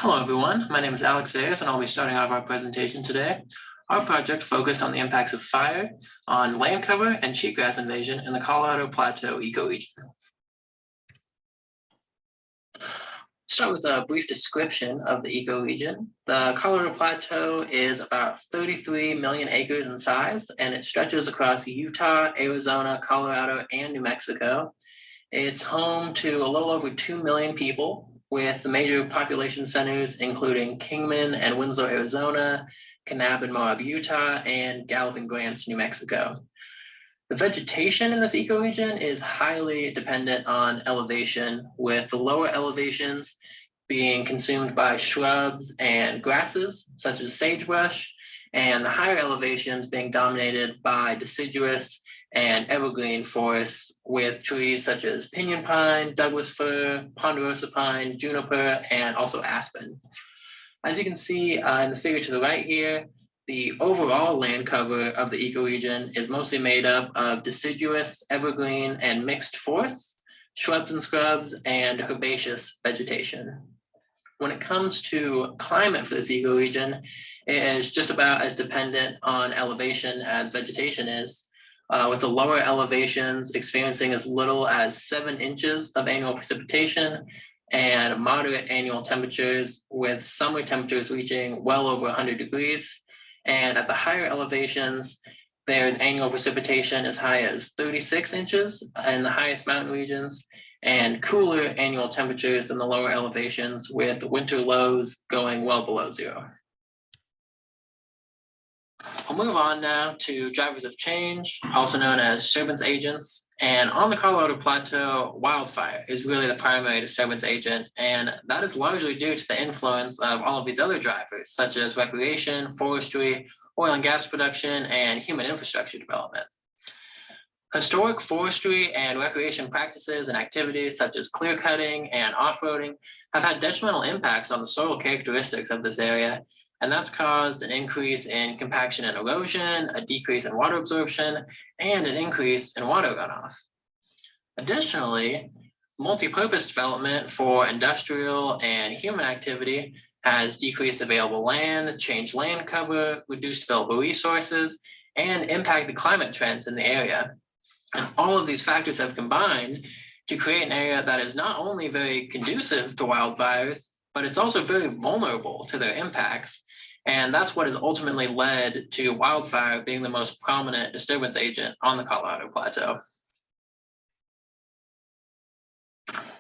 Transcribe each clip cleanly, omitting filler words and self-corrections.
Hello, everyone. My name is Alex Ayers, and I'll be starting off our presentation today. Our project focused on the impacts of fire on land cover and cheatgrass invasion in the Colorado Plateau ecoregion. Start with a brief description of the ecoregion. The Colorado Plateau is about 33 million acres in size, and it stretches across Utah, Arizona, Colorado, and New Mexico. It's home to a little over 2 million people, with the major population centers including Kingman and Winslow, Arizona, Kanab and Moab, Utah, and Gallup and Grants, New Mexico. The vegetation in this ecoregion is highly dependent on elevation, with the lower elevations being consumed by shrubs and grasses, such as sagebrush, and the higher elevations being dominated by deciduous and evergreen forests with trees such as pinyon pine, Douglas fir, ponderosa pine, juniper, and also aspen. As you can see in the figure to the right here, the overall land cover of the ecoregion is mostly made up of deciduous, evergreen, and mixed forests, shrubs and scrubs, and herbaceous vegetation. When it comes to climate for this ecoregion, it is just about as dependent on elevation as vegetation is, with the lower elevations experiencing as little as 7 inches of annual precipitation and moderate annual temperatures, with summer temperatures reaching well over 100 degrees. And at the higher elevations, there's annual precipitation as high as 36 inches in the highest mountain regions, and cooler annual temperatures in the lower elevations, with winter lows going well below zero. I'll move on now to drivers of change, also known as disturbance agents. And on the Colorado Plateau, wildfire is really the primary disturbance agent, and that is largely due to the influence of all of these other drivers, such as recreation, forestry, oil and gas production, and human infrastructure development. Historic forestry and recreation practices and activities such as clear cutting and off-roading have had detrimental impacts on the soil characteristics of this area, and that's caused an increase in compaction and erosion, a decrease in water absorption, and an increase in water runoff. Additionally, multi-purpose development for industrial and human activity has decreased available land, changed land cover, reduced available resources, and impacted climate trends in the area. And all of these factors have combined to create an area that is not only very conducive to wildfires, but it's also very vulnerable to their impacts. And that's what has ultimately led to wildfire being the most prominent disturbance agent on the Colorado Plateau.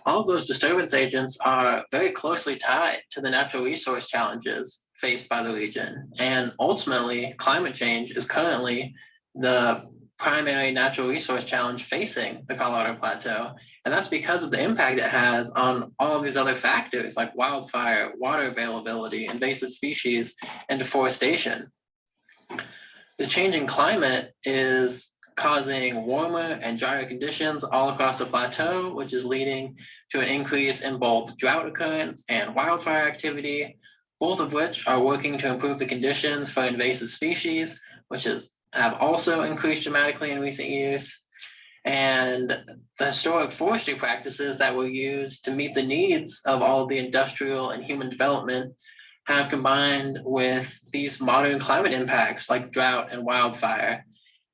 All of those disturbance agents are very closely tied to the natural resource challenges faced by the region. And ultimately, climate change is currently the primary natural resource challenge facing the Colorado Plateau. And that's because of the impact it has on all of these other factors like wildfire, water availability, invasive species, and deforestation. The changing climate is causing warmer and drier conditions all across the plateau, which is leading to an increase in both drought occurrence and wildfire activity, both of which are working to improve the conditions for invasive species, which have also increased dramatically in recent years. And the historic forestry practices that were used to meet the needs of all of the industrial and human development have combined with these modern climate impacts like drought and wildfire,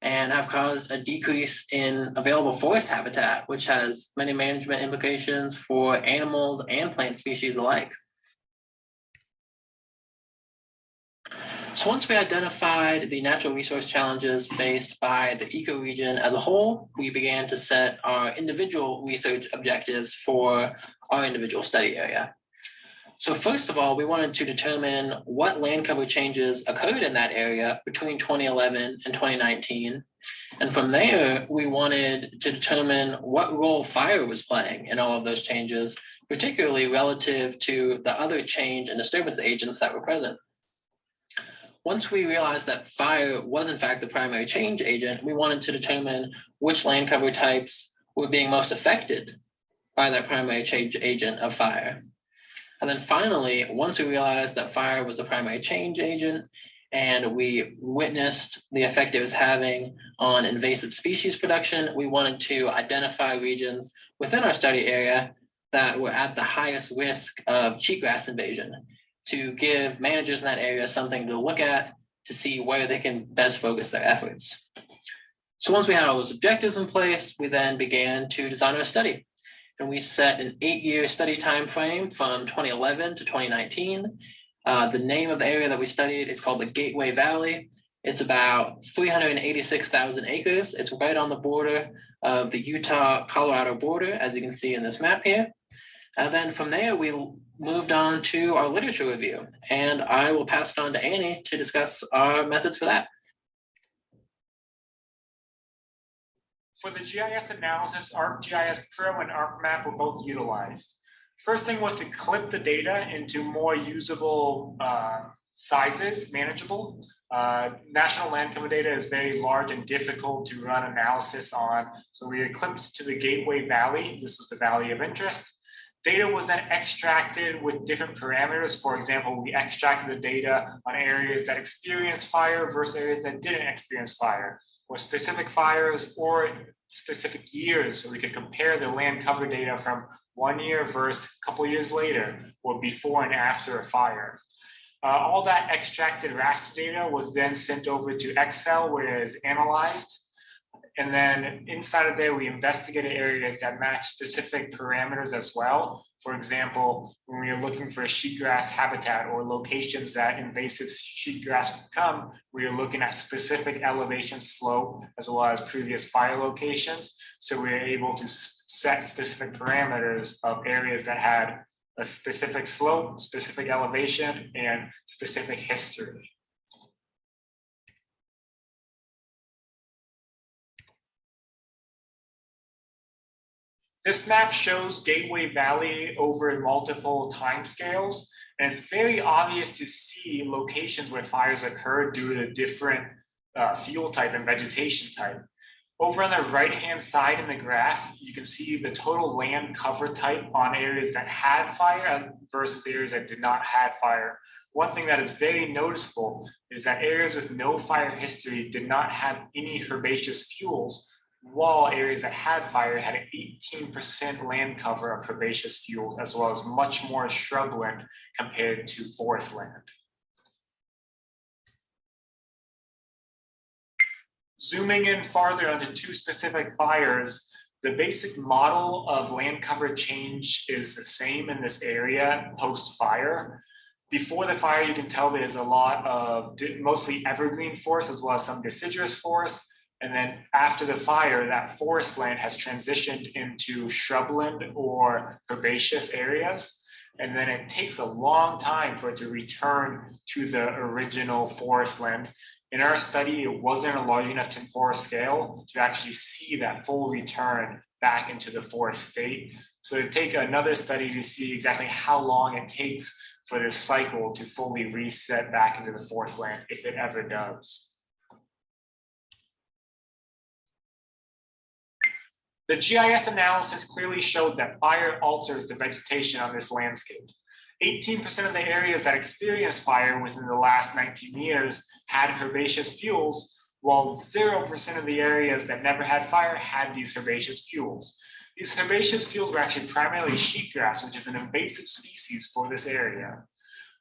and have caused a decrease in available forest habitat, which has many management implications for animals and plant species alike. So once we identified the natural resource challenges faced by the ecoregion as a whole, we began to set our individual research objectives for our individual study area. So first of all, we wanted to determine what land cover changes occurred in that area between 2011 and 2019. And from there, we wanted to determine what role fire was playing in all of those changes, particularly relative to the other change and disturbance agents that were present. Once we realized that fire was in fact the primary change agent, we wanted to determine which land cover types were being most affected by that primary change agent of fire. And then finally, once we realized that fire was the primary change agent and we witnessed the effect it was having on invasive species production, we wanted to identify regions within our study area that were at the highest risk of cheatgrass invasion, to give managers in that area something to look at to see where they can best focus their efforts. So once we had all those objectives in place, we then began to design our study. And we set an 8-year study time frame from 2011 to 2019. The name of the area that we studied is called the Gateway Valley. It's about 386,000 acres. It's right on the border of the Utah-Colorado border, as you can see in this map here. And then from there, we moved on to our literature review. And I will pass it on to Annie to discuss our methods for that. For the GIS analysis, ArcGIS Pro and ArcMap were both utilized. First thing was to clip the data into more usable sizes, manageable. National land cover data is very large and difficult to run analysis on. So we clipped to the Gateway Valley. This was the valley of interest. Data was then extracted with different parameters. For example, we extracted the data on areas that experienced fire versus areas that didn't experience fire, or specific fires or specific years. So we could compare the land cover data from 1 year versus a couple years later, or before and after a fire. All that extracted raster data was then sent over to Excel, where it is analyzed. And then inside of there, we investigated areas that match specific parameters as well. For example, when we are looking for a sheetgrass habitat or locations that invasive sheetgrass would come, we are looking at specific elevation slope as well as previous fire locations. So we are able to set specific parameters of areas that had a specific slope, specific elevation, and specific history. This map shows Gateway Valley over multiple timescales, and it's very obvious to see locations where fires occur due to different fuel type and vegetation type. Over on the right-hand side in the graph, you can see the total land cover type on areas that had fire versus areas that did not have fire. One thing that is very noticeable is that areas with no fire history did not have any herbaceous fuels, while areas that had fire had an 18% land cover of herbaceous fuels, as well as much more shrubland compared to forest land. Zooming in farther onto two specific fires, the basic model of land cover change is the same in this area post-fire. Before the fire, you can tell there's a lot of mostly evergreen forest as well as some deciduous forest. And then after the fire, that forest land has transitioned into shrubland or herbaceous areas. And then it takes a long time for it to return to the original forest land. In our study, it wasn't a large enough temporal scale to actually see that full return back into the forest state. So it'd take another study to see exactly how long it takes for this cycle to fully reset back into the forest land, if it ever does. The GIS analysis clearly showed that fire alters the vegetation on this landscape. 18% of the areas that experienced fire within the last 19 years had herbaceous fuels, while 0% of the areas that never had fire had these herbaceous fuels. These herbaceous fuels were actually primarily sheetgrass, which is an invasive species for this area.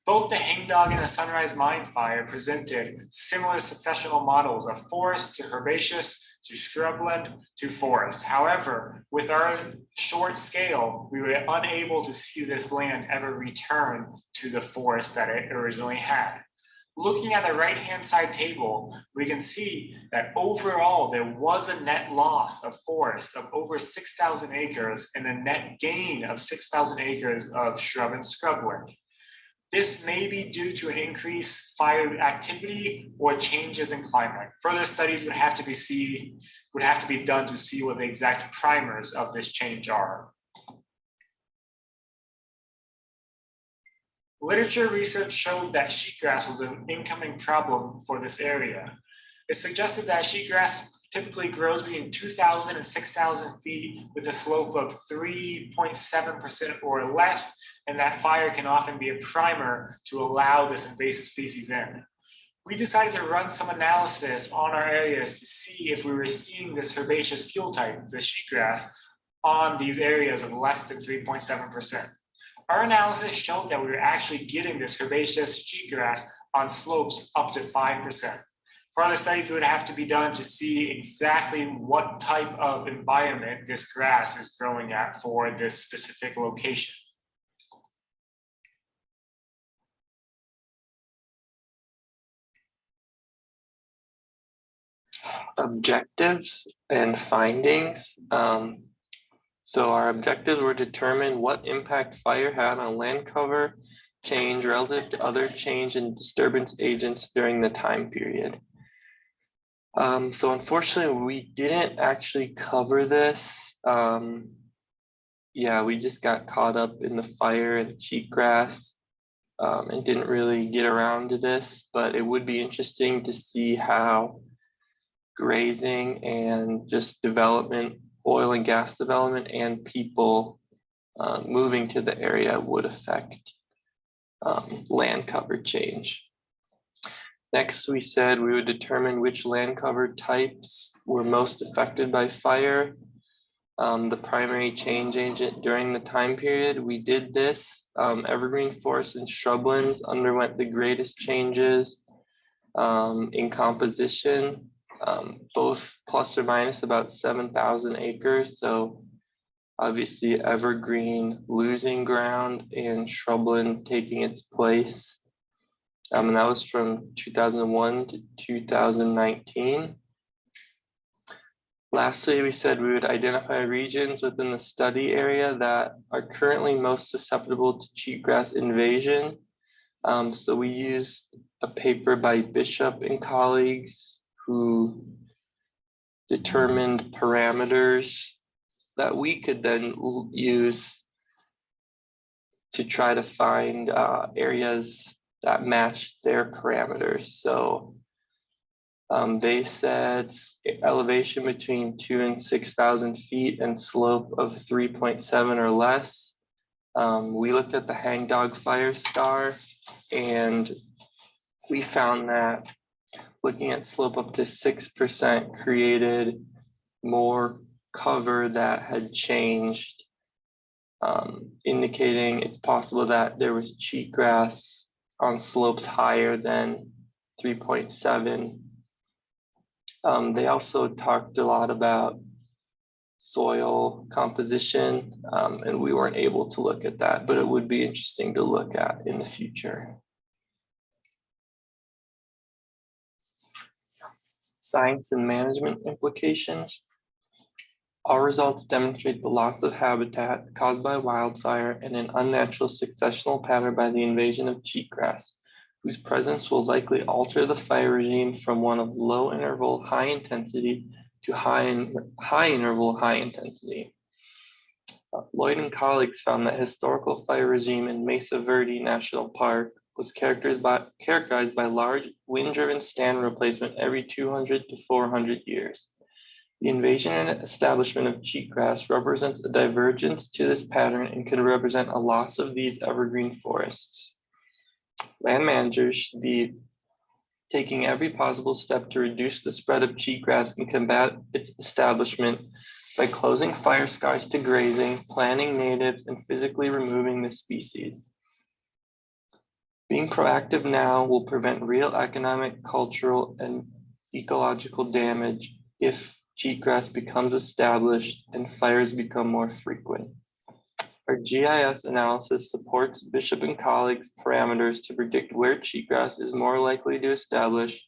Both the Hangdog and the Sunrise Mine fire presented similar successional models of forest to herbaceous to shrubland to forest. However, with our short scale, we were unable to see this land ever return to the forest that it originally had. Looking at the right-hand side table, we can see that overall there was a net loss of forest of over 6,000 acres and a net gain of 6,000 acres of shrub and scrubland. This may be due to an increased fire activity or changes in climate. Further studies would have to be done to see what the exact primers of this change are. Literature research showed that sheetgrass was an incoming problem for this area. It suggested that sheetgrass typically grows between 2,000 and 6,000 feet with a slope of 3.7% or less, and that fire can often be a primer to allow this invasive species in. We decided to run some analysis on our areas to see if we were seeing this herbaceous fuel type, the sheetgrass, on these areas of less than 3.7%. Our analysis showed that we were actually getting this herbaceous cheatgrass on slopes up to 5%. Further studies would have to be done to see exactly what type of environment this grass is growing at for this specific location. Objectives and findings. So our objectives were to determine what impact fire had on land cover change relative to other change in disturbance agents during the time period. So unfortunately, we didn't actually cover this. Yeah, we just got caught up in the fire and cheatgrass and didn't really get around to this, but it would be interesting to see how grazing and just development, oil and gas development, and people moving to the area would affect land cover change. Next, we said we would determine which land cover types were most affected by fire. The primary change agent during the time period, we did this. Evergreen forests and shrublands underwent the greatest changes in composition, both plus or minus about 7,000 acres. So obviously evergreen losing ground and shrubland taking its place. And that was from 2001 to 2019. Lastly, we said we would identify regions within the study area that are currently most susceptible to cheatgrass invasion. So we used a paper by Bishop and colleagues who determined parameters that we could then use to try to find areas that matched their parameters. So they said elevation between 2,000 and 6,000 feet and slope of 3.7 or less. We looked at the hangdog fire scar and we found that looking at slope up to 6% created more cover that had changed, indicating it's possible that there was cheatgrass on slopes higher than 3.7. They also talked a lot about soil composition, and we weren't able to look at that, but it would be interesting to look at in the future. Science and management implications. Our results demonstrate the loss of habitat caused by wildfire and an unnatural successional pattern by the invasion of cheatgrass, whose presence will likely alter the fire regime from one of low interval high intensity to high interval high intensity. Lloyd and colleagues found that historical fire regime in Mesa Verde National Park was characterized by large wind-driven stand replacement every 200 to 400 years. The invasion and establishment of cheatgrass represents a divergence to this pattern and could represent a loss of these evergreen forests. Land managers should be taking every possible step to reduce the spread of cheatgrass and combat its establishment by closing fire scars to grazing, planting natives, and physically removing the species. Being proactive now will prevent real economic, cultural, and ecological damage if cheatgrass becomes established and fires become more frequent. Our GIS analysis supports Bishop and colleagues' parameters to predict where cheatgrass is more likely to establish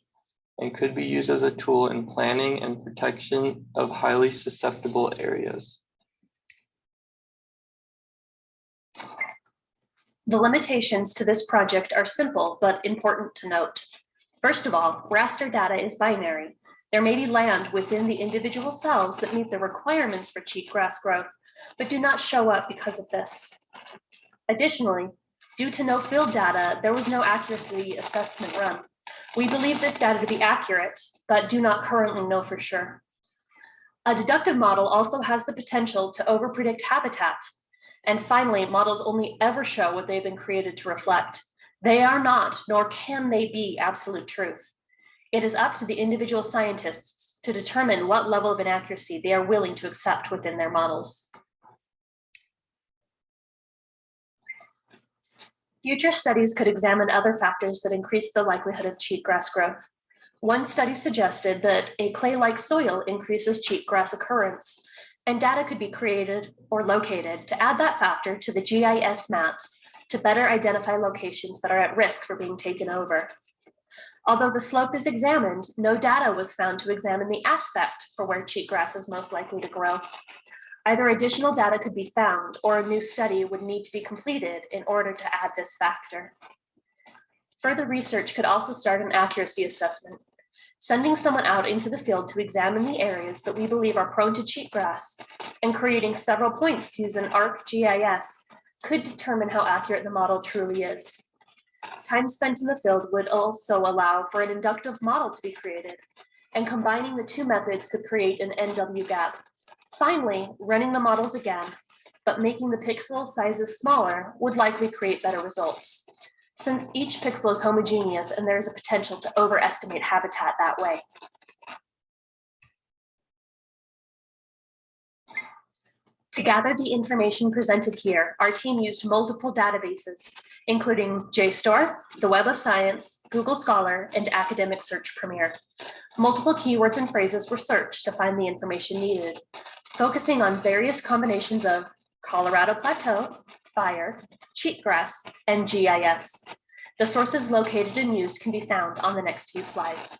and could be used as a tool in planning and protection of highly susceptible areas. The limitations to this project are simple but important to note. First of all, raster data is binary. There may be land within the individual cells that meet the requirements for cheatgrass growth, but do not show up because of this. Additionally, due to no field data, there was no accuracy assessment run. We believe this data to be accurate, but do not currently know for sure. A deductive model also has the potential to overpredict habitat. And finally, models only ever show what they've been created to reflect. They are not, nor can they be, absolute truth. It is up to the individual scientists to determine what level of inaccuracy they are willing to accept within their models. Future studies could examine other factors that increase the likelihood of cheatgrass growth. One study suggested that a clay-like soil increases cheatgrass occurrence, and data could be created or located to add that factor to the GIS maps to better identify locations that are at risk for being taken over. Although the slope is examined, no data was found to examine the aspect for where cheatgrass is most likely to grow. Either additional data could be found or a new study would need to be completed in order to add this factor. Further research could also start an accuracy assessment, sending someone out into the field to examine the areas that we believe are prone to cheatgrass and creating several points to use an ArcGIS could determine how accurate the model truly is. Time spent in the field would also allow for an inductive model to be created, and combining the two methods could create an NW gap. Finally, running the models again, but making the pixel sizes smaller would likely create better results, since each pixel is homogeneous and there is a potential to overestimate habitat that way. To gather the information presented here, our team used multiple databases, including JSTOR, the Web of Science, Google Scholar, and Academic Search Premier. Multiple keywords and phrases were searched to find the information needed, focusing on various combinations of Colorado Plateau, fire, cheatgrass, and GIS. The sources located and used can be found on the next few slides.